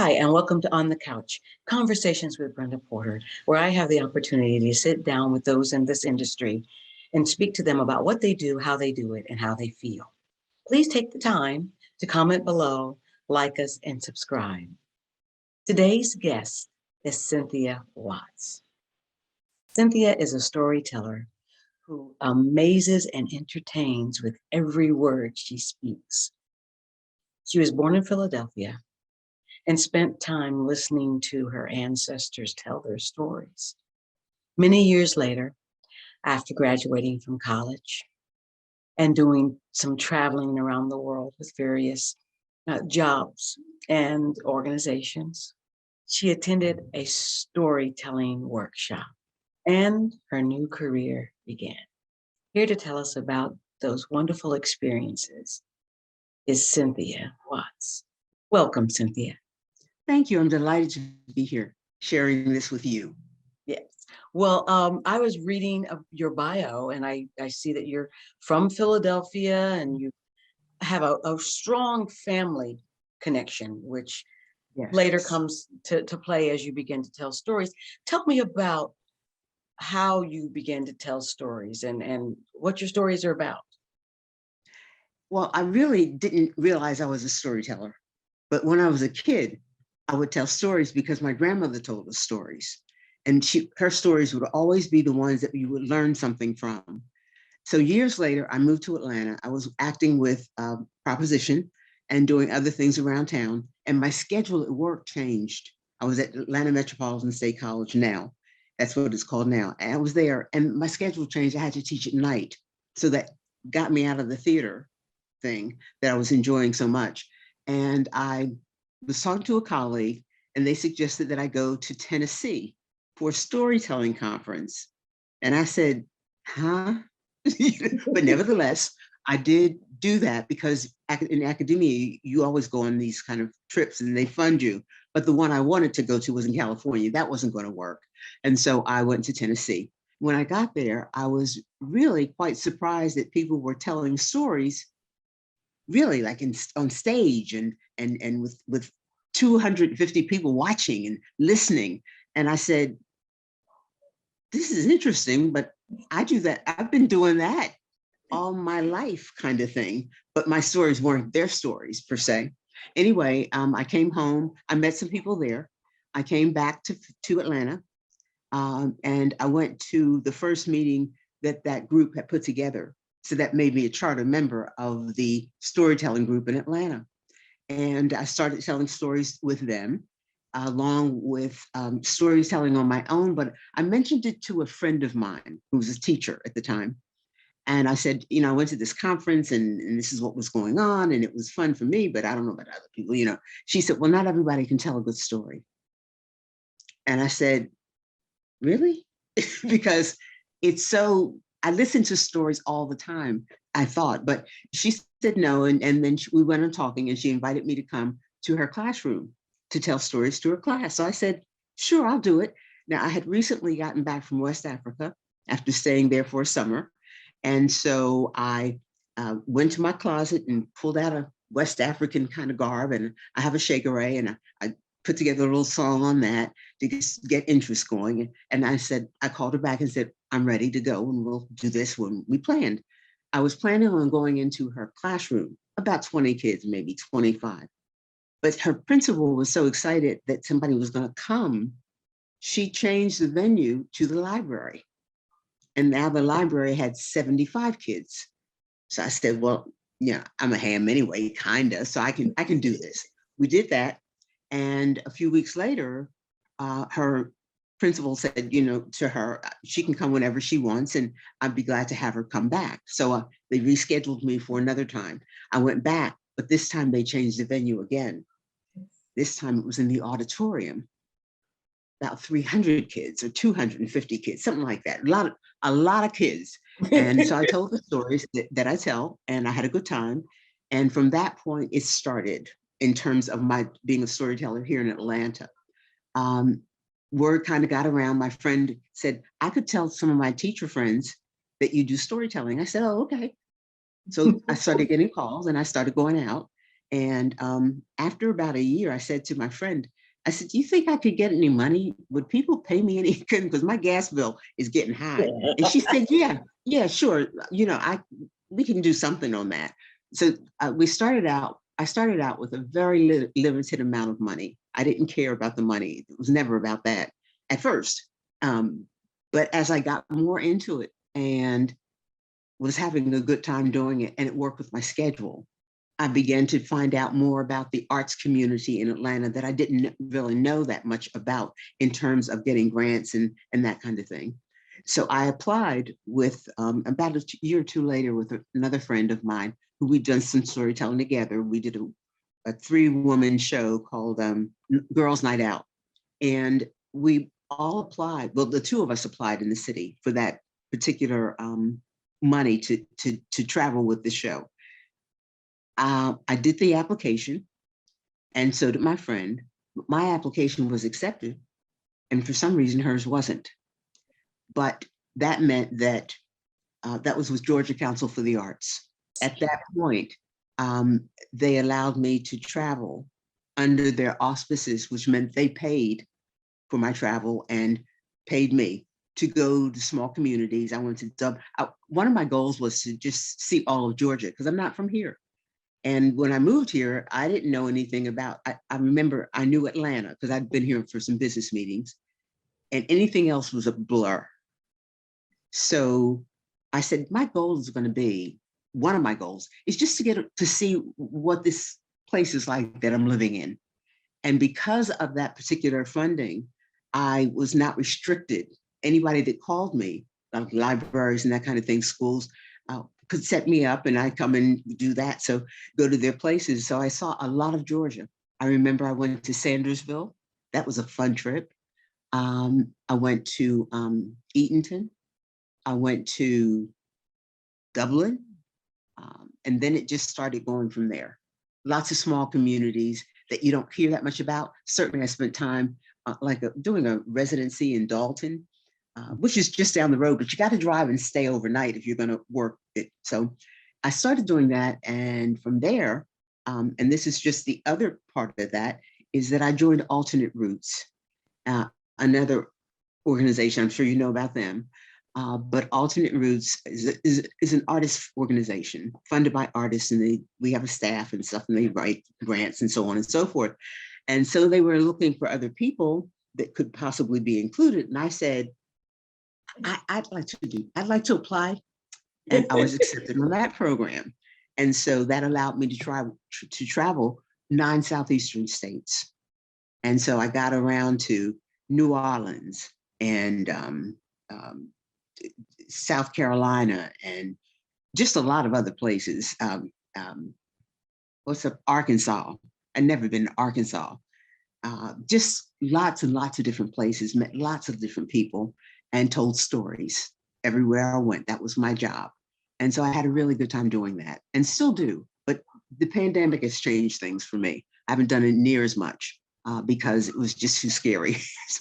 Hi, and welcome to On the Couch, Conversations with Brenda Porter, where I have the opportunity to sit down with those in this industry and speak to them about what they do, how they do it, and how they feel. Please take the time to comment below, like us, and subscribe. Today's guest is Cynthia Watts. Cynthia is a storyteller who amazes and entertains with every word she speaks. She was born in Philadelphia and spent time listening to her ancestors tell their stories. Many years later, after graduating from college and doing some traveling around the world with various jobs and organizations, she attended a storytelling workshop and her new career began. Here to tell us about those wonderful experiences is Cynthia Watts. Welcome, Cynthia. Thank you. I'm delighted to be here sharing this with you. Yes. Well, I was reading your bio and I see that you're from Philadelphia and you have a strong family connection, which later comes to play as you begin to tell stories. Tell me about how you began to tell stories and what your stories are about. Well, I really didn't realize I was a storyteller, but when I was a kid, I would tell stories because my grandmother told us stories, and her stories would always be the ones that you would learn something from. So years later, I moved to Atlanta. I was acting with Proposition and doing other things around town, and my schedule at work changed. I was at Atlanta Metropolitan State College now. That's what it's called now. And I was there, and my schedule changed. I had to teach at night, so that got me out of the theater thing that I was enjoying so much. And I was talking to a colleague, and they suggested that I go to Tennessee for a storytelling conference. And I said, huh? But nevertheless, I did do that because in academia, you always go on these kind of trips and they fund you. But the one I wanted to go to was in California. That wasn't going to work. And so I went to Tennessee. When I got there, I was really quite surprised that people were telling stories really like on stage and with 250 people watching and listening. And I said, this is interesting, but I do that. I've been doing that all my life kind of thing, but my stories weren't their stories per se. Anyway, I came home, I met some people there. I came back to Atlanta and I went to the first meeting that group had put together. So that made me a charter member of the storytelling group in Atlanta. And I started telling stories with them, along with storytelling on my own. But I mentioned it to a friend of mine who was a teacher at the time. And I said, I went to this conference and this is what was going on. And it was fun for me, but I don't know about other people, She said, well, not everybody can tell a good story. And I said, really? Because I listen to stories all the time, I thought, but she said no. And then we went on talking and she invited me to come to her classroom to tell stories to her class. So I said, sure, I'll do it. Now, I had recently gotten back from West Africa after staying there for a summer. And so I went to my closet and pulled out a West African kind of garb, and I have a shakere, and I put together a little song on that to get interest going. And I called her back and said, I'm ready to go and we'll do this when we planned. I was planning on going into her classroom, about 20 kids, maybe 25. But her principal was so excited that somebody was going to come, she changed the venue to the library. And now the library had 75 kids. So I said, well, I'm a ham anyway, kind of, so I can do this. We did that. And a few weeks later, her principal said, to her, she can come whenever she wants, and I'd be glad to have her come back. So they rescheduled me for another time. I went back, but this time they changed the venue again. This time it was in the auditorium, about 300 kids or 250 kids, something like that. A lot of kids. And so I told the stories that I tell, and I had a good time. And from that point, it started in terms of my being a storyteller here in Atlanta. Word kind of got around. My friend said, I could tell some of my teacher friends that you do storytelling. I said, oh, okay. So I started getting calls and I started going out. And after about a year, I said to my friend, I said, do you think I could get any money? Would people pay me any? Because my gas bill is getting high. And she said, yeah, sure. You know, we can do something on that. So I started out with a very limited amount of money. I didn't care about the money. It was never about that at first. But as I got more into it and was having a good time doing it, and it worked with my schedule, I began to find out more about the arts community in Atlanta that I didn't really know that much about in terms of getting grants and that kind of thing. So I applied with about a year or two later with another friend of mine who we'd done some storytelling together. We did a 3-woman show called Girls Night Out. And we all applied. Well, the 2 of us applied in the city for that particular money to travel with the show. I did the application, and so did my friend. My application was accepted, and for some reason hers wasn't. But that meant that that was with Georgia Council for the Arts. At that point, they allowed me to travel under their auspices, which meant they paid for my travel and paid me to go to small communities. I wanted to one of my goals was to just see all of Georgia, because I'm not from here. And when I moved here, I didn't know anything about, I remember I knew Atlanta because I'd been here for some business meetings, and anything else was a blur. So I said, my goal is going to be, one of my goals is just to get to see what this place is like that I'm living in. And because of that particular funding, I was not restricted. Anybody that called me, like libraries and that kind of thing, schools, could set me up and I come and do that. So go to their places. So I saw a lot of Georgia. I remember I went to Sandersville. That was a fun trip. I went to Eatonton. I went to Dublin. And then it just started going from there. Lots of small communities that you don't hear that much about. Certainly I spent time doing a residency in Dalton, which is just down the road, but you got to drive and stay overnight if you're going to work it. So I started doing that. And from there, and this is just the other part of that, is that I joined Alternate Roots, another organization. I'm sure you know about them. But Alternate Roots is an artist organization funded by artists, and we have a staff and stuff, and they write grants and so on and so forth. And so they were looking for other people that could possibly be included. And I said, I'd like to apply. And I was accepted on that program. And so that allowed me to travel 9 Southeastern states. And so I got around to New Orleans and South Carolina and just a lot of other places. Arkansas. I'd never been to Arkansas. Just lots and lots of different places, met lots of different people and told stories everywhere I went. That was my job. And so I had a really good time doing that and still do. But the pandemic has changed things for me. I haven't done it near as much because it was just too scary.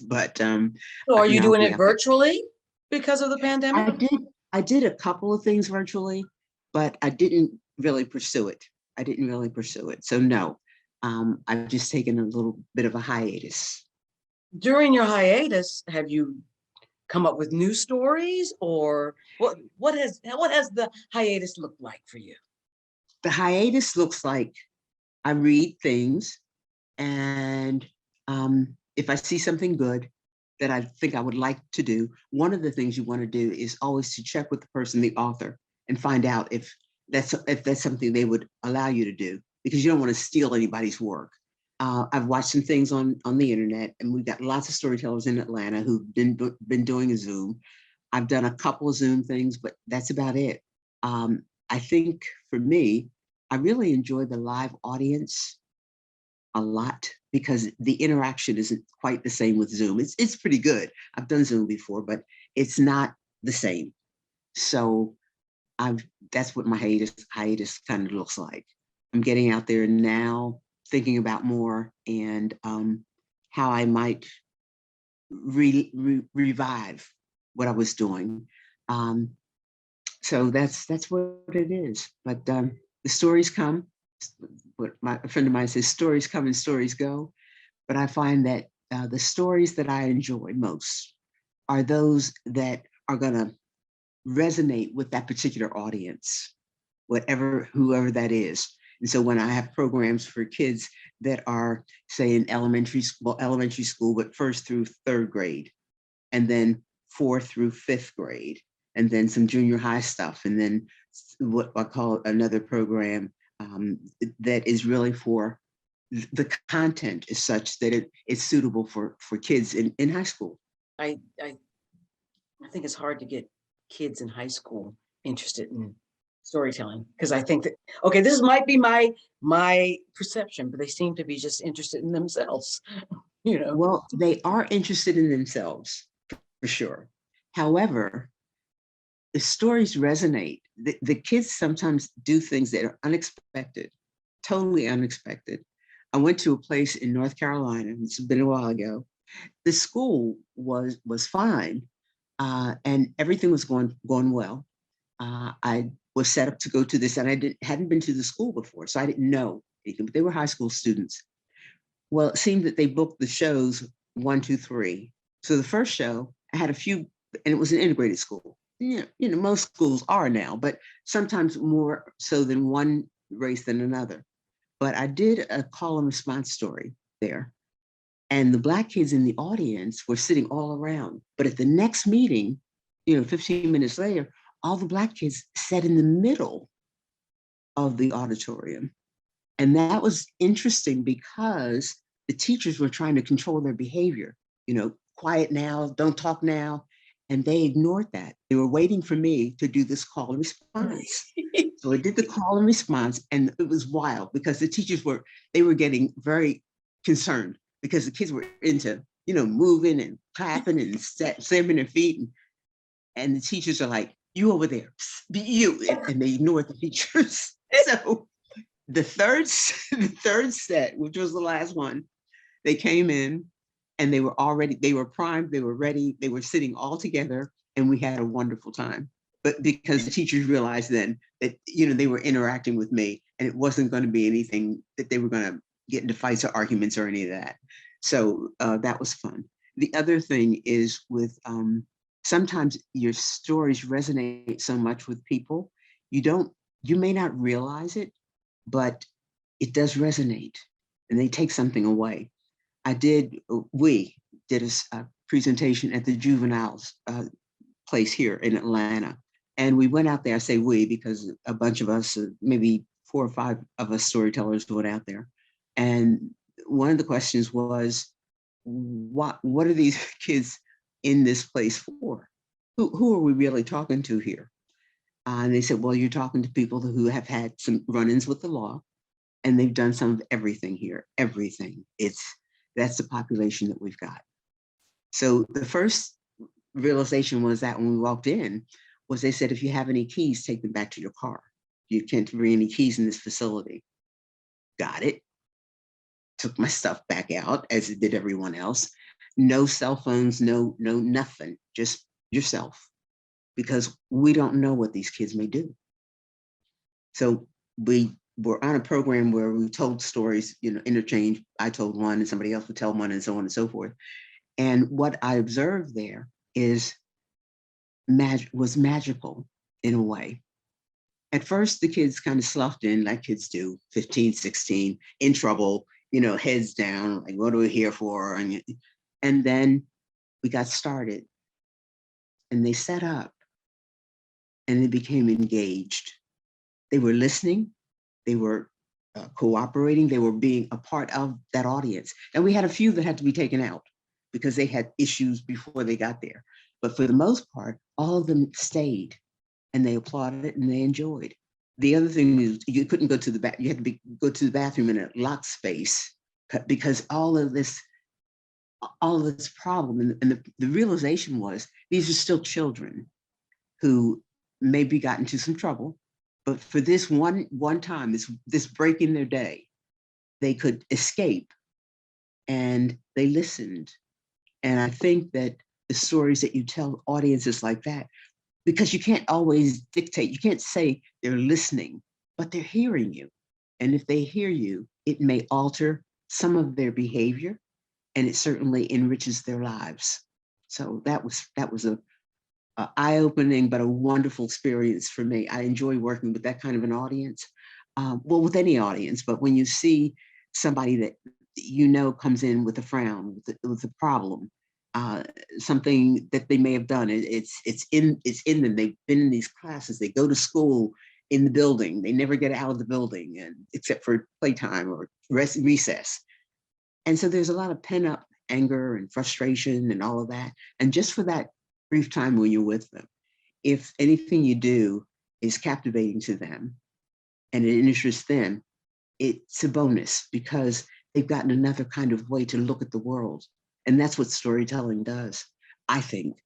But so are you doing it virtually because of the pandemic? I did a couple of things virtually, but I didn't really pursue it. So no, I've just taken a little bit of a hiatus. During your hiatus, have you come up with new stories, or what has the hiatus looked like for you? The hiatus looks like I read things, and if I see something good that I think I would like to do, one of the things you want to do is always to check with the person, the author, and find out if that's something they would allow you to do, because you don't want to steal anybody's work. I've watched some things on the internet, and we've got lots of storytellers in Atlanta who've been doing a Zoom. I've done a couple of Zoom things, but that's about it. I think for me, I really enjoy the live audience a lot because the interaction isn't quite the same with Zoom. It's pretty good. I've done Zoom before, but it's not the same. So that's what my hiatus kind of looks like. I'm getting out there now, thinking about more and how I might revive what I was doing. So that's what it is. But the stories come, what a friend of mine says, stories come and stories go. But I find that the stories that I enjoy most are those that are going to resonate with that particular audience, whoever that is. And so when I have programs for kids that are, say, in elementary school, but first through third grade, and then fourth through fifth grade, and then some junior high stuff, and then what I call another program that is really for the content is such that it's suitable for kids in high school. I think it's hard to get kids in high school interested in storytelling, because I think that, okay, this might be my perception, but they seem to be just interested in themselves, you know. Well, they are interested in themselves for sure. However, the stories resonate. The kids sometimes do things that are unexpected, totally unexpected. I went to a place in North Carolina, it's been a while ago. The school was fine, and everything was going well. I was set up to go to this, and I hadn't been to the school before, so I didn't know anything, but they were high school students. Well, it seemed that they booked the shows 1, 2, 3. So the first show, I had a few, and it was an integrated school. Most schools are now, but sometimes more so than one race than another. But I did a call and response story there. And the Black kids in the audience were sitting all around. But at the next meeting, 15 minutes later, all the Black kids sat in the middle of the auditorium. And that was interesting because the teachers were trying to control their behavior, quiet now, don't talk now. And they ignored that. They were waiting for me to do this call and response. So I did the call and response, and it was wild because the teachers were getting very concerned because the kids were into, moving and clapping and stamping their feet. And the teachers are like, you over there, you, and they ignored the teachers. So the third set, which was the last one, they came in and they were primed, they were ready, they were sitting all together, and we had a wonderful time. But because the teachers realized then that, they were interacting with me and it wasn't going to be anything that they were going to get into fights or arguments or any of that. So that was fun. The other thing is with sometimes your stories resonate so much with people, you may not realize it, but it does resonate and they take something away. We did a presentation at the Juveniles place here in Atlanta. And we went out there, I say we, because a bunch of us, maybe 4 or 5 of us storytellers went out there. And one of the questions was, what are these kids in this place for? Who are we really talking to here? And they said, well, you're talking to people who have had some run-ins with the law, and they've done some of everything here, everything. That's the population that we've got. So the first realization was that when we walked in, was they said, if you have any keys, take them back to your car. You can't bring any keys in this facility. Got it. Took my stuff back out, as it did everyone else. No cell phones, no nothing, just yourself, because we don't know what these kids may do. So we were on a program where we told stories, interchange. I told one and somebody else would tell one, and so on and so forth. And what I observed there was magical in a way. At first, the kids kind of sloughed in like kids do, 15, 16, in trouble, heads down, like, what are we here for? And then we got started and they set up and they became engaged. They were listening, they were cooperating, they were being a part of that audience. And we had a few that had to be taken out because they had issues before they got there. But for the most part, all of them stayed and they applauded it and they enjoyed. The other thing is you couldn't go to the back, you had to go to the bathroom in a locked space because all of this problem, and the realization was these are still children who maybe got into some trouble, but for this one time, this break in their day, they could escape and they listened. And I think that the stories that you tell audiences like that, because you can't always dictate, you can't say they're listening, but they're hearing you. And if they hear you, it may alter some of their behavior, and it certainly enriches their lives. So that was a eye-opening but a wonderful experience for me. I enjoy working with that kind of an audience. Well, with any audience, but when you see somebody that you know comes in with a frown, with a problem, something that they may have done, it's in them. They've been in these classes. They go to school in the building. They never get out of the building, and except for playtime or recess. And so there's a lot of pent up anger and frustration and all of that. And just for that brief time when you're with them, if anything you do is captivating to them and it interests them, it's a bonus because they've gotten another kind of way to look at the world. And that's what storytelling does, I think.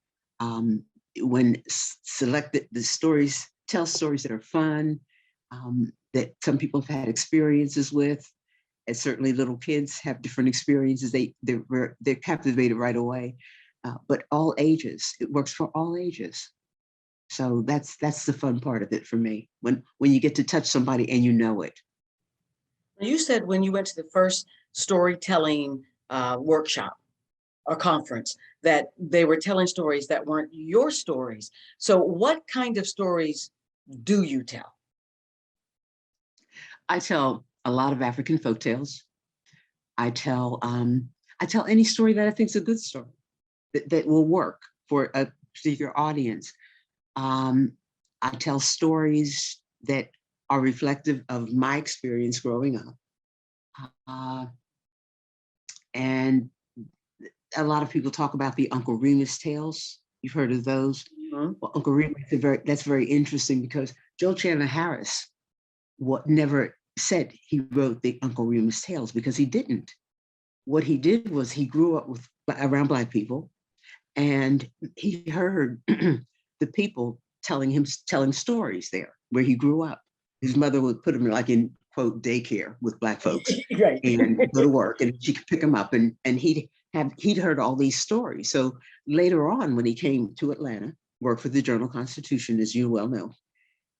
When selected, the stories tell stories that are fun, that some people have had experiences with, and certainly little kids have different experiences. They're captivated right away, but all ages, it works for all ages. So that's the fun part of it for me, when you get to touch somebody and you know it. You said when you went to the first storytelling workshop or conference that they were telling stories that weren't your stories. So what kind of stories do you tell? I tell a lot of African folktales. I tell any story that I think is a good story that will work for a particular audience. I tell stories that are reflective of my experience growing up. And a lot of people talk about the Uncle Remus tales. You've heard of those? Mm-hmm. Well, Uncle Remus, that's very interesting because Joe Chandler Harris never said he wrote the Uncle Remus tales, because he didn't. What he did was he grew up around Black people, and he heard the people telling stories there where he grew up. His mother would put him like in quote daycare with Black folks, Right. and go to work, and she could pick him up, and he'd heard all these stories. So later on, when he came to Atlanta, worked for the Journal-Constitution, as you well know,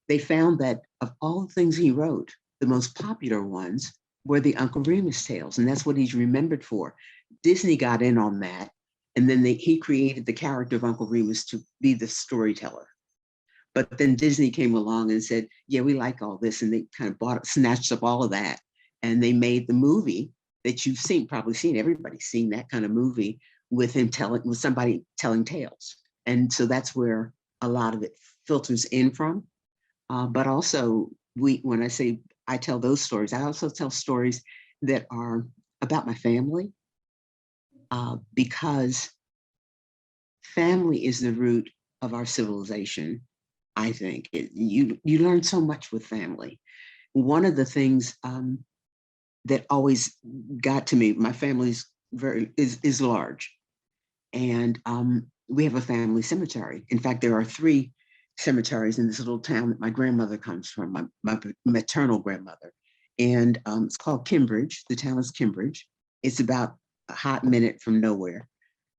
they found that of all the things he wrote, the most popular ones were the Uncle Remus tales, and that's what he's remembered for. Disney got in on that, and then he created the character of Uncle Remus to be the storyteller. But then Disney came along and said, yeah, we like all this, and they kind of snatched up all of that, and they made the movie that you've probably seen, everybody's seen that kind of movie with somebody telling tales. And so that's where a lot of it filters in from. But also, when I say I tell those stories, I also tell stories that are about my family, because family is the root of our civilization, I think. You learn so much with family. One of the things that always got to me, my family's is large, and we have a family cemetery. In fact, there are 3 cemeteries in this little town that my grandmother comes from, my maternal grandmother. And it's called Kimbridge. The town is Kimbridge. It's about a hot minute from nowhere.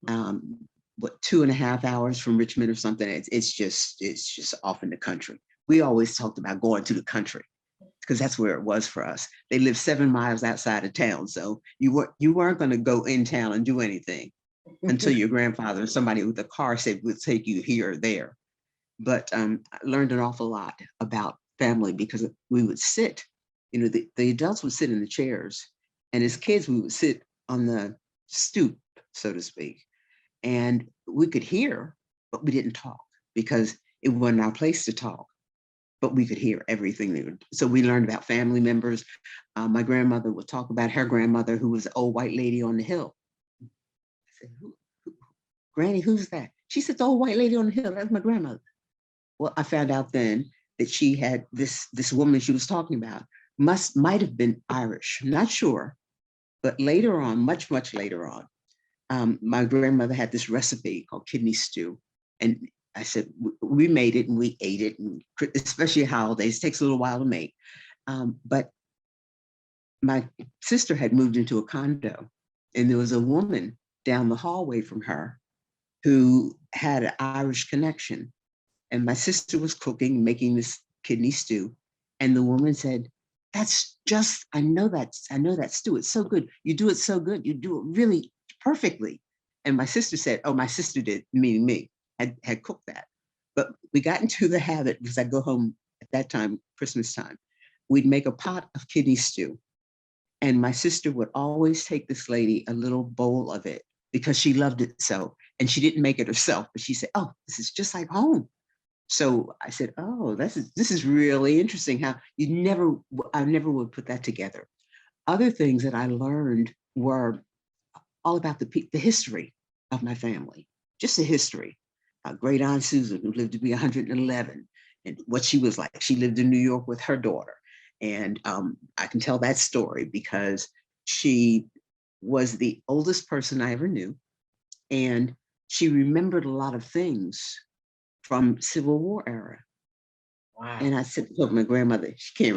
2.5 hours from Richmond or something. It's just off in the country. We always talked about going to the country because that's where it was for us. They lived 7 miles outside of town. So you weren't going to go in town and do anything until your grandfather or somebody with a car said would take you here or there. But I learned an awful lot about family because we would sit, the adults would sit in the chairs, and as kids, we would sit on the stoop, so to speak. And we could hear, but we didn't talk because it wasn't our place to talk, but we could hear everything. So we learned about family members. My grandmother would talk about her grandmother, who was an old white lady on the hill. I said, Granny, who's that? She said, the old white lady on the hill, that's my grandmother. Well, I found out then that she had this woman she was talking about might have been Irish, not sure, but later on, much later on, my grandmother had this recipe called kidney stew, and I said we made it and we ate it, and especially holidays, it takes a little while to make. But my sister had moved into a condo, and there was a woman down the hallway from her who had an Irish connection. And my sister was cooking, making this kidney stew. And the woman said, that's just, I know that stew. It's so good. You do it so good. You do it really perfectly. And my sister said, oh, my sister did, meaning me, had cooked that. But we got into the habit, because I'd go home at that time, Christmas time, we'd make a pot of kidney stew. And my sister would always take this lady a little bowl of it because she loved it so. And she didn't make it herself, but she said, oh, this is just like home. So I said, oh, this is really interesting how I never would put that together. Other things that I learned were all about the history of my family, just the history. Great Aunt Susan, who lived to be 111, and what she was like. She lived in New York with her daughter. And I can tell that story because she was the oldest person I ever knew. And she remembered a lot of things from Civil War era. Wow. And I said, look, my grandmother, she can't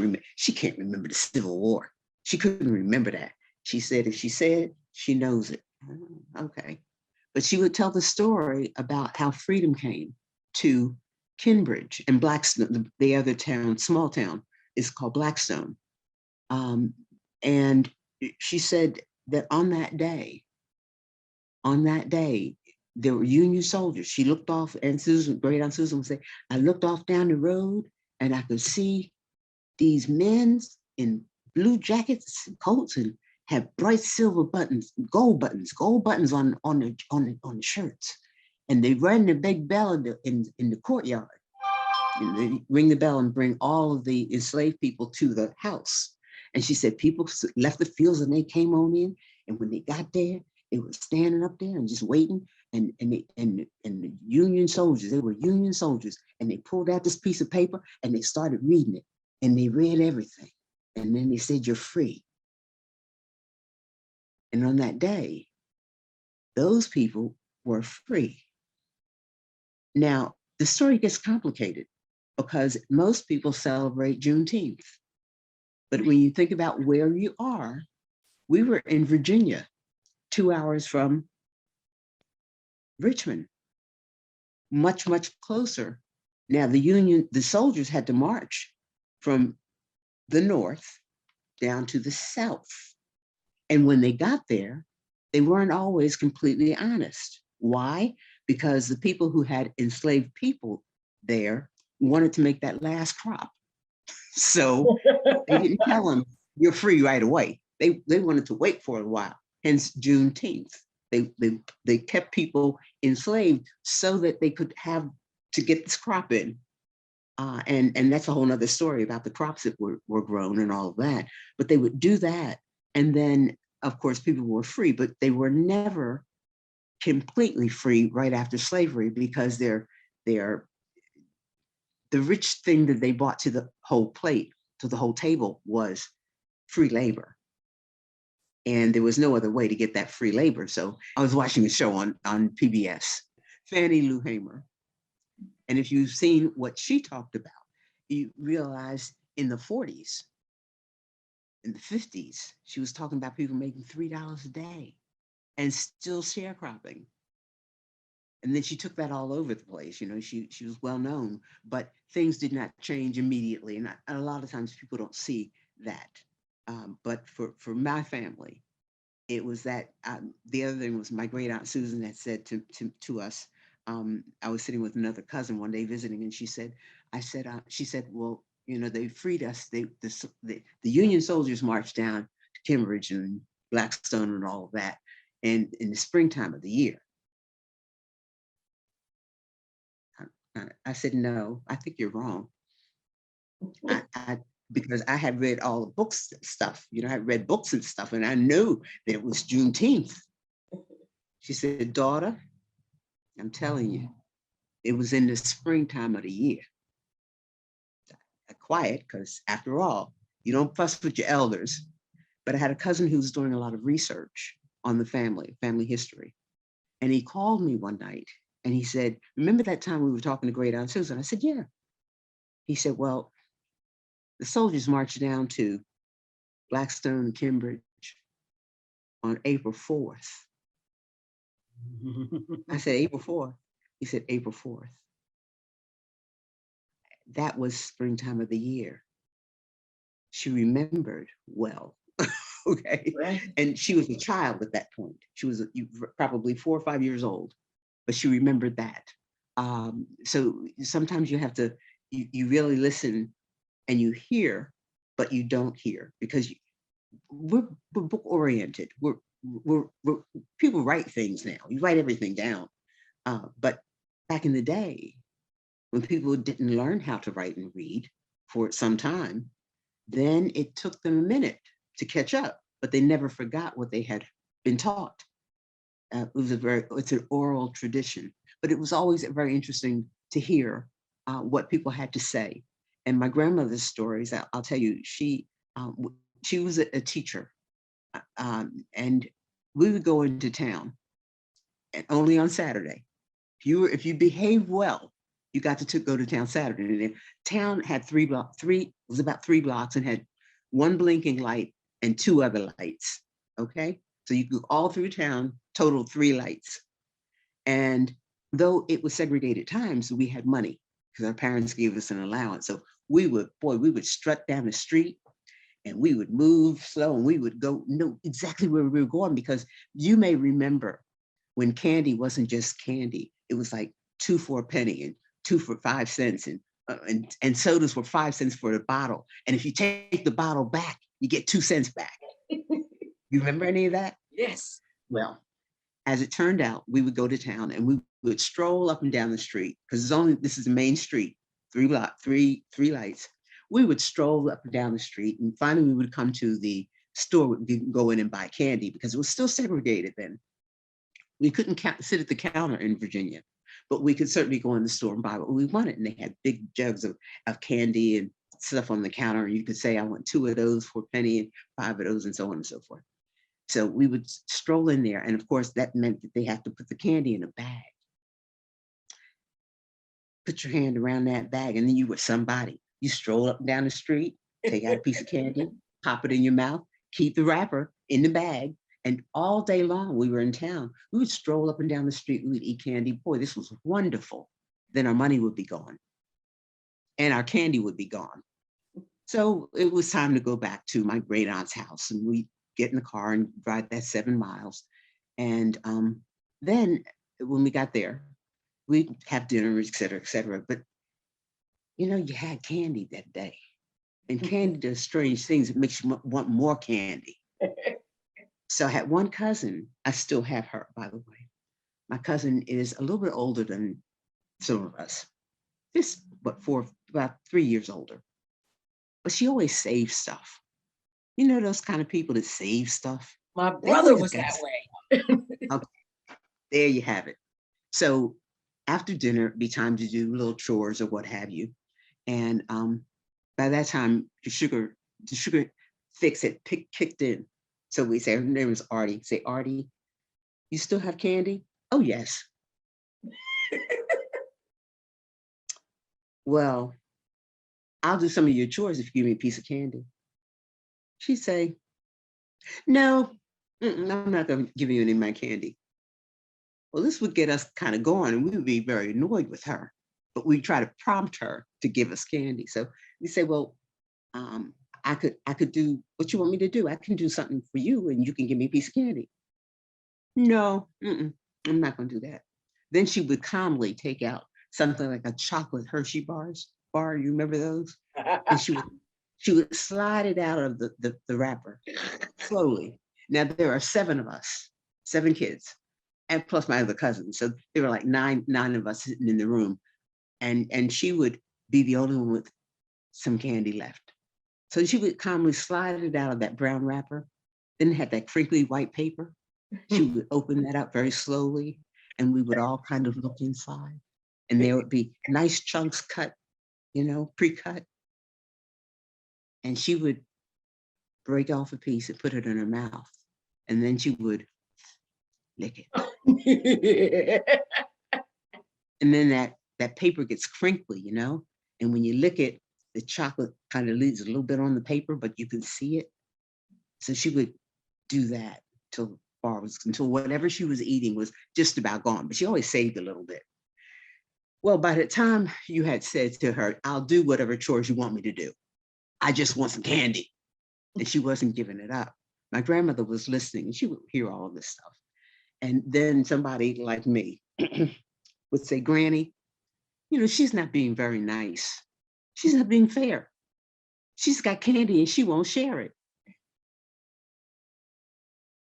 remember the Civil War. She couldn't remember that. She said, if she said it, she knows it. Okay. But she would tell the story about how freedom came to Kinbridge and Blackstone, the other town, small town, is called Blackstone. And she said that on that day, there were Union soldiers. She looked off, and Susan, Great Aunt Susan would say, I looked off down the road and I could see these men in blue jackets and coats and had bright silver buttons, gold buttons on the shirts. And they rang the big bell in the courtyard. And they ring the bell and bring all of the enslaved people to the house. And she said people left the fields and they came on in. And when they got there, they were standing up there and just waiting. And the Union soldiers, they were Union soldiers. And they pulled out this piece of paper and they started reading it. And they read everything. And then they said, you're free. And on that day, those people were free. Now, the story gets complicated because most people celebrate Juneteenth. But when you think about where you are, we were in Virginia, 2 hours from Richmond, much, much closer. Now, the soldiers had to march from the north down to the south. And when they got there, they weren't always completely honest. Why? Because the people who had enslaved people there wanted to make that last crop. So they didn't tell them you're free right away. They wanted to wait for a while, hence Juneteenth. They kept people enslaved so that they could have to get this crop in. And that's a whole nother story about the crops that were grown and all of that. But they would do that. And then, of course, people were free, but they were never completely free right after slavery because the rich thing that they brought to the whole plate, to the whole table, was free labor. And there was no other way to get that free labor. So I was watching a show on PBS, Fannie Lou Hamer. And if you've seen what she talked about, you realize in the 40s, in the 50s, she was talking about people making $3 a day and still sharecropping. And then she took that all over the place. You know, she was well known, but things did not change immediately. And a lot of times people don't see that. But for my family, it was that. The other thing was my great aunt Susan had said to us. I was sitting with another cousin one day visiting, and she said, well, you know, they freed us. The Union soldiers marched down to Cambridge and Blackstone and all of that, and in the springtime of the year. I said, no, I think you're wrong. Because I had read all the books and stuff, you know, I had read books and stuff, and I knew that it was Juneteenth. She said, daughter, I'm telling you, it was in the springtime of the year. Quiet, because after all, you don't fuss with your elders. But I had a cousin who was doing a lot of research on the family history. And he called me one night and he said, remember that time we were talking to Great Aunt Susan? I said, yeah. He said, well, the soldiers marched down to Blackstone and Cambridge on April 4th. I said, April 4th? He said, April 4th. That was springtime of the year. she remembered well. Okay. Right. And she was a child at that point. She was probably 4 or 5 years old, but she remembered that. So sometimes you have to, you really listen and you hear, but you don't hear because we're book oriented. We're people write things now. You write everything down. But back in the day, when people didn't learn how to write and read for some time, then it took them a minute to catch up, but they never forgot what they had been taught. It's an oral tradition, but it was always very interesting to hear what people had to say. And my grandmother's stories, I'll tell you, she was a teacher, and we would go into town, and only on Saturday. If you behaved well, you got to go to town Saturday. And the town had it was about 3 blocks and had one blinking light and 2 other lights. Okay. So you go all through town, total 3 lights. And though it was segregated times, we had money because our parents gave us an allowance. So we would strut down the street and we would move slow and we would know exactly where we were going, because you may remember when candy wasn't just candy. It was like 2 for a penny and 2 for 5 cents, and sodas were 5 cents for the bottle. And if you take the bottle back, you get 2 cents back. You remember any of that? Yes. Well, as it turned out, we would go to town and we would stroll up and down the street, because this is the main street, 3 lights. We would stroll up and down the street, and finally we would come to the store. We could go in and buy candy because it was still segregated then. We couldn't sit at the counter in Virginia, but we could certainly go in the store and buy what we wanted. And they had big jugs of candy and stuff on the counter. And you could say, I want 2 of those for a penny and 5 of those, and so on and so forth. So we would stroll in there. And of course, that meant that they have to put the candy in a bag. Put your hand around that bag, and then you were somebody. You stroll up and down the street, take out a piece of candy, pop it in your mouth, keep the wrapper in the bag. And all day long, we were in town. We would stroll up and down the street. We would eat candy. Boy, this was wonderful. Then our money would be gone and our candy would be gone. So it was time to go back to my great aunt's house, and we get in the car and drive that 7 miles. And then when we got there, we'd have dinner, et cetera, et cetera. But, you know, you had candy that day. And candy does strange things. It makes you want more candy. So I had one cousin. I still have her, by the way. My cousin is a little bit older than some of us. Just about 3 years older. But she always saved stuff. You know those kind of people that save stuff? My They brother always was got that way. Okay, there you have it. So after dinner, it'd be time to do little chores or what have you. And by that time, the sugar fix had kicked in. So we say, her name is Artie. Say, Artie, you still have candy? Oh, yes. Well, I'll do some of your chores if you give me a piece of candy. She'd say, no, I'm not going to give you any of my candy. Well, this would get us kind of going, and we would be very annoyed with her, but we try to prompt her to give us candy. So we say, well, I could do what you want me to do. I can do something for you and you can give me a piece of candy. No, I'm not going to do that. Then she would calmly take out something like a chocolate Hershey bar. You remember those? And she would slide it out of the wrapper slowly. Now there are 7 of us, 7 kids, and plus my other cousins. So there were like nine of us sitting in the room, and she would be the only one with some candy left. So she would calmly slide it out of that brown wrapper, then had that crinkly white paper. She would open that up very slowly, and we would all kind of look inside, and there would be nice chunks cut, pre-cut. And she would break off a piece and put it in her mouth, and then she would lick it. And then that paper gets crinkly, and when you lick it, the chocolate kind of leaves a little bit on the paper, but you can see it. So she would do that until whatever she was eating was just about gone, but she always saved a little bit. Well, by the time you had said to her, I'll do whatever chores you want me to do, I just want some candy. And she wasn't giving it up. My grandmother was listening and she would hear all of this stuff. And then somebody like me would say, Granny, you know, she's not being very nice. She's not being fair. She's got candy and she won't share it.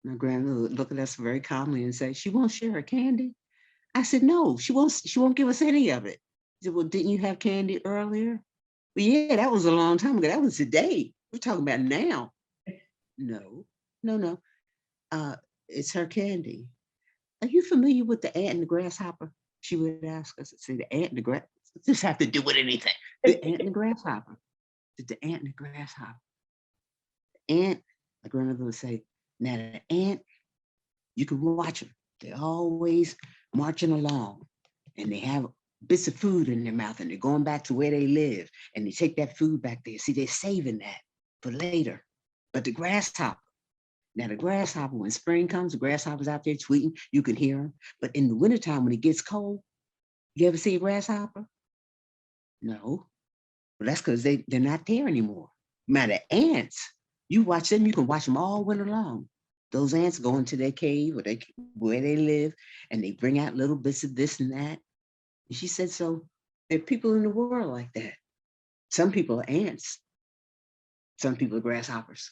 My grandmother would look at us very calmly and say, she won't share her candy. I said, no, she won't give us any of it. She said, well, didn't you have candy earlier? Well, yeah, that was a long time ago. That was today. We're talking about now. No, no. It's her candy. Are you familiar with the ant and the grasshopper? She would ask us. See, the ant and the grass. What does this have to do with anything? The ant and the grasshopper. The ant and the grasshopper. Ant. My grandmother would say, now the ant, you can watch them. They're always marching along, and they have bits of food in their mouth, and they're going back to where they live, and they take that food back there. See, they're saving that for later. But the grasshopper. Now the grasshopper, when spring comes, the grasshopper's out there tweeting, you can hear him. But in the wintertime, when it gets cold, you ever see a grasshopper? No. Well, that's because they're not there anymore. Now the ants, you watch them, you can watch them all winter long. Those ants go into their cave or where they live, and they bring out little bits of this and that. And she said, so there are people in the world like that. Some people are ants. Some people are grasshoppers.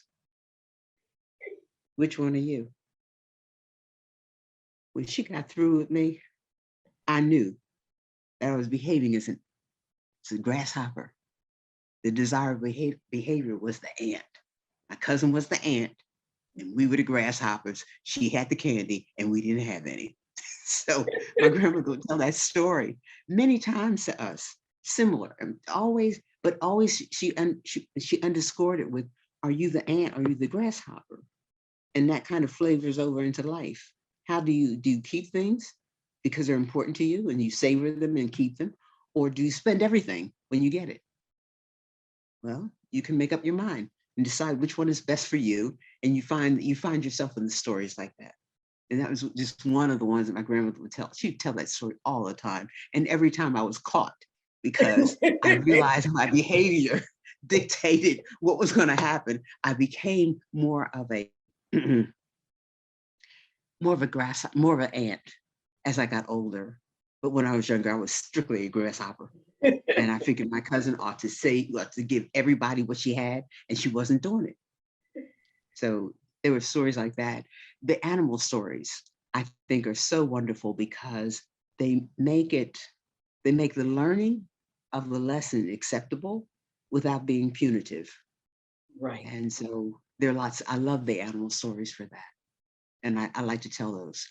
Which one are you? When she got through with me, I knew that I was behaving as a grasshopper. The desired behavior was the ant. My cousin was the ant, and we were the grasshoppers. She had the candy, and we didn't have any. So my grandmother would tell that story many times to us, similar, and always she underscored it with, are you the ant, or are you the grasshopper? And that kind of flavors over into life. How do you keep things because they're important to you and you savor them and keep them? Or do you spend everything when you get it? Well, you can make up your mind and decide which one is best for you. And you find yourself in the stories like that. And that was just one of the ones that my grandmother would tell. She'd tell that story all the time. And every time I was caught because I realized my behavior dictated what was going to happen. I became more of an ant as I got older. But when I was younger, I was strictly a grasshopper. And I figured my cousin ought to give everybody what she had, and she wasn't doing it. So there were stories like that. The animal stories, I think, are so wonderful because they make the learning of the lesson acceptable without being punitive. Right. And so there are lots. I love the animal stories for that. And I like to tell those.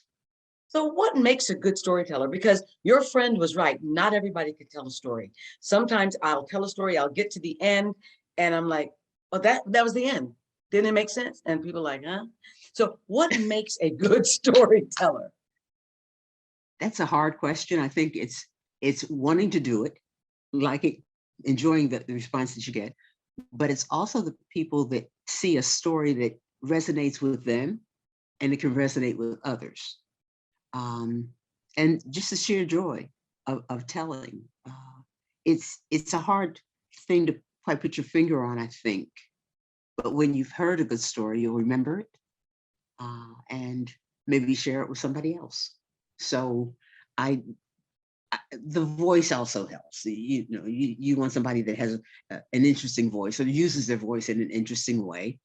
So what makes a good storyteller? Because your friend was right. Not everybody could tell a story. Sometimes I'll tell a story, I'll get to the end, and I'm like, oh, that was the end. Didn't it make sense? And people are like, huh? So what makes a good storyteller? That's a hard question. I think it's wanting to do it, like it, enjoying the response that you get, but it's also the people that see a story that resonates with them and it can resonate with others. And just the sheer joy of telling. It's a hard thing to quite put your finger on, I think. But when you've heard a good story, you'll remember it and maybe share it with somebody else. So the voice also helps. You want somebody that has an interesting voice or uses their voice in an interesting way.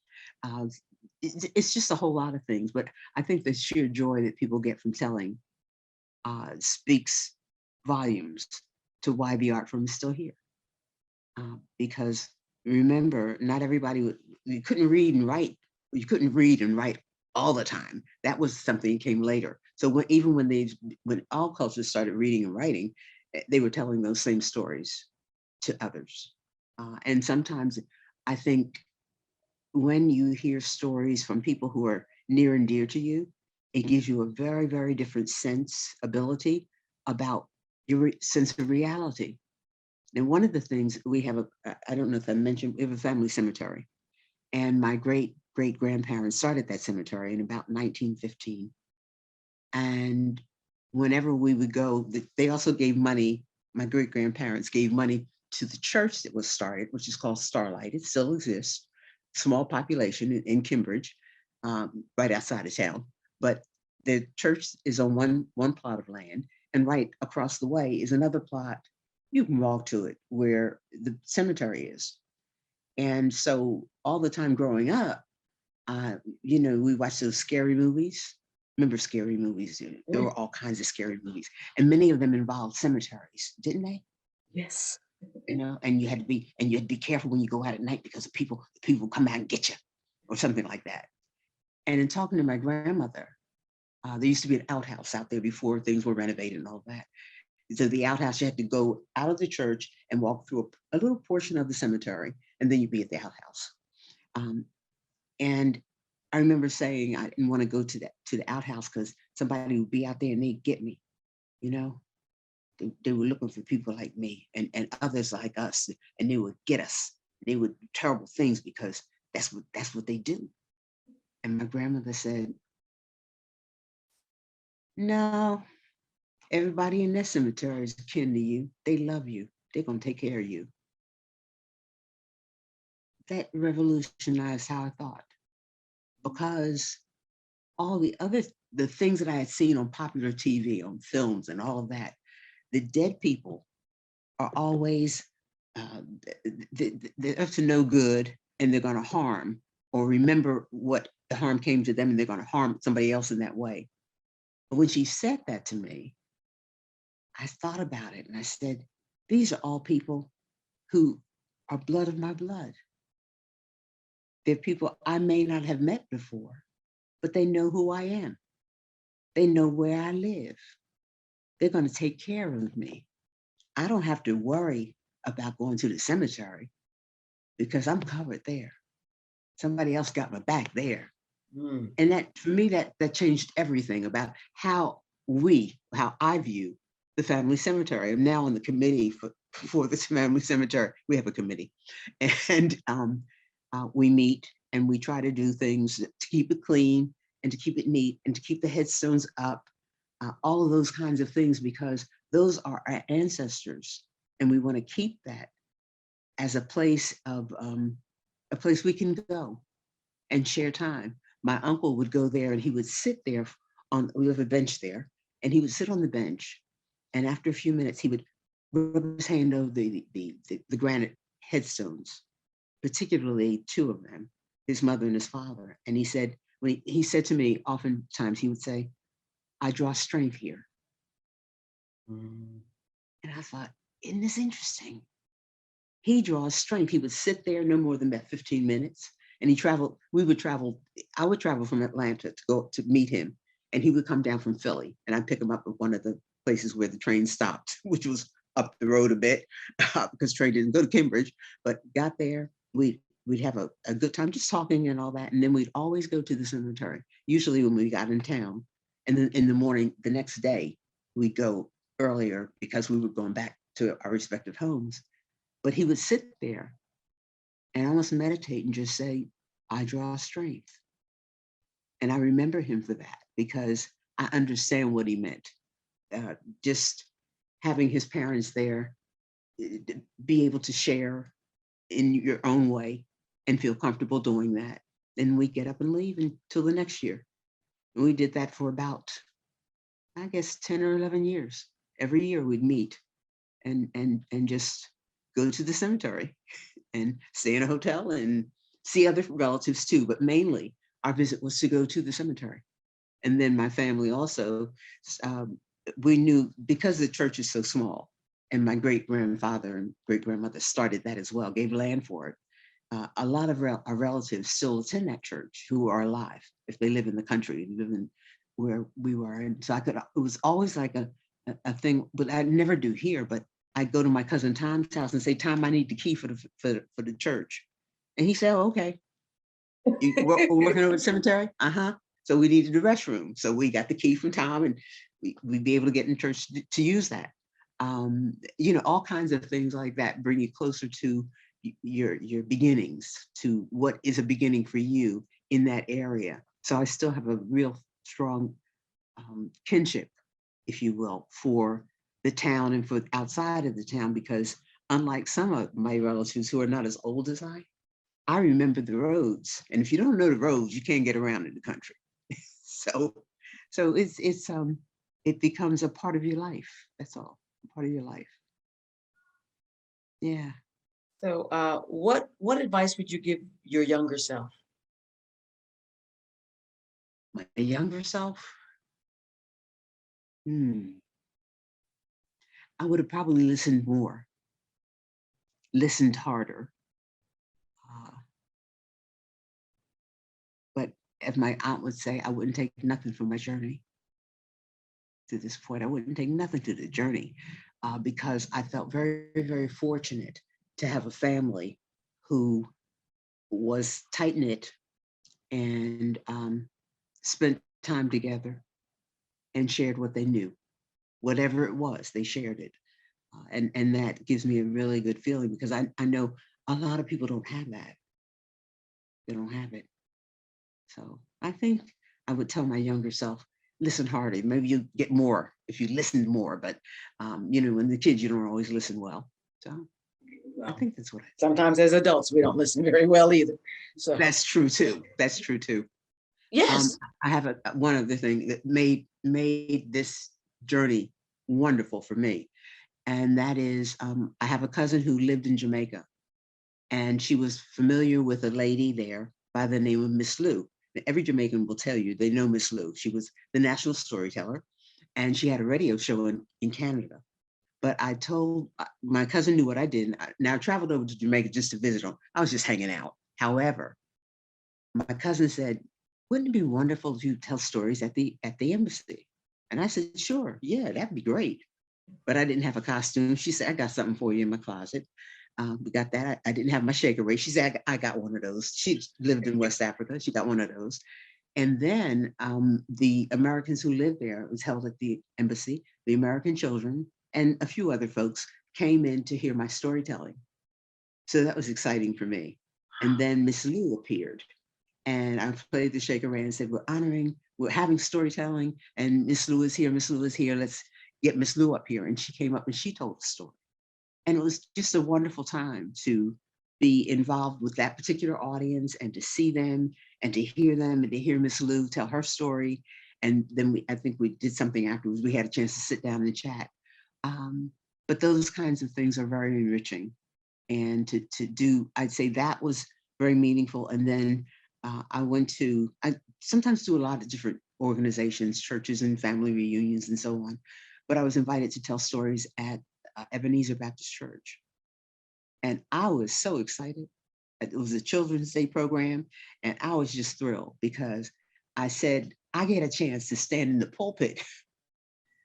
It's just a whole lot of things, but I think the sheer joy that people get from telling speaks volumes to why the art form is still here. Because remember, not everybody you couldn't read and write. You couldn't read and write all the time. That was something that came later. So when all cultures started reading and writing, they were telling those same stories to others. And sometimes I think when you hear stories from people who are near and dear to you, it gives you a very, very different ability about your sense of reality. And one of the things we have, I don't know if I mentioned, we have a family cemetery. And my great-great-grandparents started that cemetery in about 1915. And whenever we would go, they also gave money, my great-grandparents gave money to the church that was started, which is called Starlight. It still exists, small population in Cambridge, right outside of town. But the church is on one plot of land, and right across the way is another plot. You can walk to it where the cemetery is. And so all the time growing up, we watched those scary movies. Remember scary movies? There were all kinds of scary movies, and many of them involved cemeteries, didn't they? Yes. And you had to be careful when you go out at night because the people come out and get you, or something like that. And in talking to my grandmother, there used to be an outhouse out there before things were renovated and all that. So the outhouse, you had to go out of the church and walk through a little portion of the cemetery, and then you'd be at the outhouse. And I remember saying I didn't want to go to the outhouse because somebody would be out there and they'd get me, you know. They were looking for people like me and others like us, and they would get us. They would do terrible things because that's what they do. And my grandmother said, no, everybody in that cemetery is kin to you. They love you. They're going to take care of you. That revolutionized how I thought, because all the things that I had seen on popular TV, on films and all of that, the dead people are always, they're up to no good, and they're going to harm or remember what the harm came to them, and they're going to harm somebody else in that way. But when she said that to me, I thought about it and I said, these are all people who are blood of my blood. They're people I may not have met before, but they know who I am. They know where I live. They're going to take care of me. I don't have to worry about going to the cemetery because I'm covered there. Somebody else got my back there. And that, for me, that changed everything about how I view the family cemetery. I'm now on the committee for the family cemetery. We have a committee, and we meet and we try to do things to keep it clean and to keep it neat and to keep the headstones up, all of those kinds of things, because those are our ancestors, and we want to keep that as a place we can go and share time. My uncle would go there and he would sit there we have a bench there, and he would sit on the bench, and after a few minutes he would rub his hand over the granite headstones, particularly two of them, his mother and his father. And he said, he said to me, oftentimes he would say, I draw strength here. And I thought, isn't this interesting? He draws strength. He would sit there no more than about 15 minutes. And I would travel from Atlanta to go to meet him. And he would come down from Philly, and I'd pick him up at one of the places where the train stopped, which was up the road a bit, because train didn't go to Cambridge, but got there. We'd have a good time just talking and all that. And then we'd always go to the cemetery, usually when we got in town. And then in the morning, the next day, we'd go earlier because we were going back to our respective homes. But he would sit there and almost meditate and just say, I draw strength. And I remember him for that because I understand what he meant. Just having his parents there, be able to share in your own way and feel comfortable doing that. And we get up and leave until the next year. And we did that for about, I guess, 10 or 11 years. Every year we'd meet and just go to the cemetery and stay in a hotel and see other relatives too. But mainly our visit was to go to the cemetery. And then my family also, we knew, because the church is so small, and my great-grandfather and great-grandmother started that as well, gave land for it. A lot of our relatives still attend that church who are alive, if they live in the country, live in where we were. And so it was always like a thing, but I'd never do here, but I'd go to my cousin Tom's house and say, Tom, I need the key for the church. And he said, oh, okay. We're working over at the cemetery? Uh-huh. So we needed the restroom. So we got the key from Tom, and we'd be able to get in church to use that. All kinds of things like that bring you closer to your beginnings, to what is a beginning for you in that area. So I still have a real strong kinship, if you will, for the town and for outside of the town, because unlike some of my relatives who are not as old as I remember the roads. And if you don't know the roads, you can't get around in the country. So, it becomes a part of your life. That's all, a part of your life. Yeah. So, what advice would you give your younger self? My younger self, I would have probably listened more, listened harder. Uh, but as my aunt would say, I wouldn't take nothing from my journey to this point. I wouldn't take nothing to the journey because I felt very, very fortunate to have a family who was tight knit and spent time together and shared what they knew. Whatever it was, they shared it. And that gives me a really good feeling because I know a lot of people don't have that. They don't have it. So I think I would tell my younger self, listen harder. Maybe you get more if you listen more, but when the kids, you don't always listen well. So I think that's what I Sometimes as adults, we don't listen very well either. So That's true too. That's true too. yes. I have one other thing that made this journey wonderful for me. And that is, I have a cousin who lived in Jamaica, and she was familiar with a lady there by the name of Miss Lou. Every Jamaican will tell you they know Miss Lou. She was the national storyteller, and she had a radio show in Canada. But I told my cousin knew what I did. Now I traveled over to Jamaica just to visit her. I was just hanging out. However, my cousin said, "Wouldn't it be wonderful if you tell stories at the embassy?" And I said, "Sure, yeah, that'd be great." But I didn't have a costume. She said, "I got something for you in my closet." We got that. I didn't have my shaker rate. She said, I got one of those. She lived in West Africa. She got one of those. And then the Americans who lived there, it was held at the embassy, the American children and a few other folks came in to hear my storytelling. So that was exciting for me. And then Miss Lou appeared and I played the shaker rate and said, we're having storytelling and Miss Lou is here, Miss Lou is here. Let's get Miss Lou up here. And she came up and she told the story. And it was just a wonderful time to be involved with that particular audience and to see them and to hear them and to hear Miss Lou tell her story. And then I think we did something afterwards. We had a chance to sit down and chat. But those kinds of things are very enriching. And to do, I'd say that was very meaningful. And then I sometimes do a lot of different organizations, churches and family reunions and so on. But I was invited to tell stories at Ebenezer Baptist Church. And I was so excited. It was a Children's Day program. And I was just thrilled because I said, I get a chance to stand in the pulpit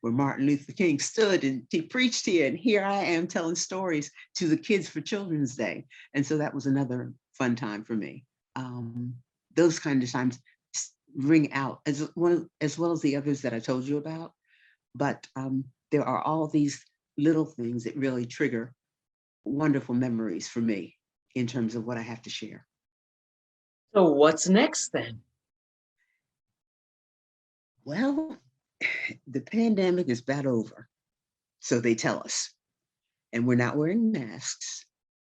where Martin Luther King stood and he preached here. And here I am telling stories to the kids for Children's Day. And so that was another fun time for me. Those kind of times ring out as well as the others that I told you about. But there are all these little things that really trigger wonderful memories for me in terms of what I have to share. So what's next then? Well, the pandemic is about over, so they tell us, and we're not wearing masks.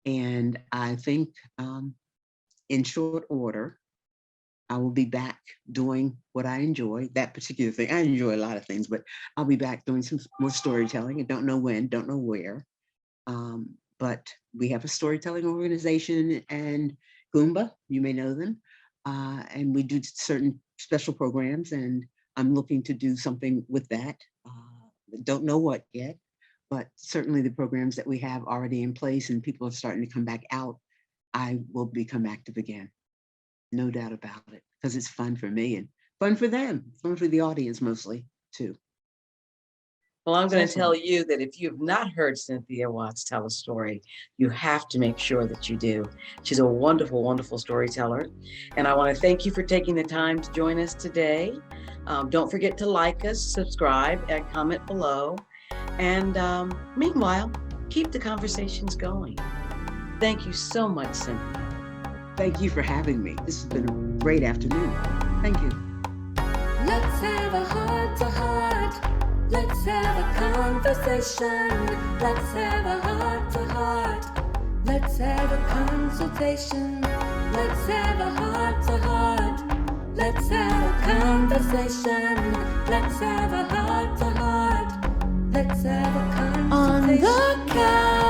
And I think in short order, I will be back doing what I enjoy, that particular thing. I enjoy a lot of things, but I'll be back doing some more storytelling. I don't know when, don't know where. But we have a storytelling organization and Goomba, you may know them. And we do certain special programs and I'm looking to do something with that. Don't know what yet, but certainly the programs that we have already in place and people are starting to come back out, I will become active again. No doubt about it, because it's fun for me and fun for them, fun for the audience mostly too. Well, I'm going to tell you that if you've not heard Cynthia Watts tell a story, you have to make sure that you do. She's a wonderful, wonderful storyteller. And I want to thank you for taking the time to join us today. Don't forget to like us, subscribe, and comment below. And meanwhile, keep the conversations going. Thank you so much, Cynthia. Thank you for having me. This has been a great afternoon. Thank you. Let's have a heart to heart. Let's have a conversation. Let's have a heart to heart. Let's have a consultation. Let's have a heart to heart. Let's have a conversation. Let's have a heart to heart. Let's have a consultation. On the couch.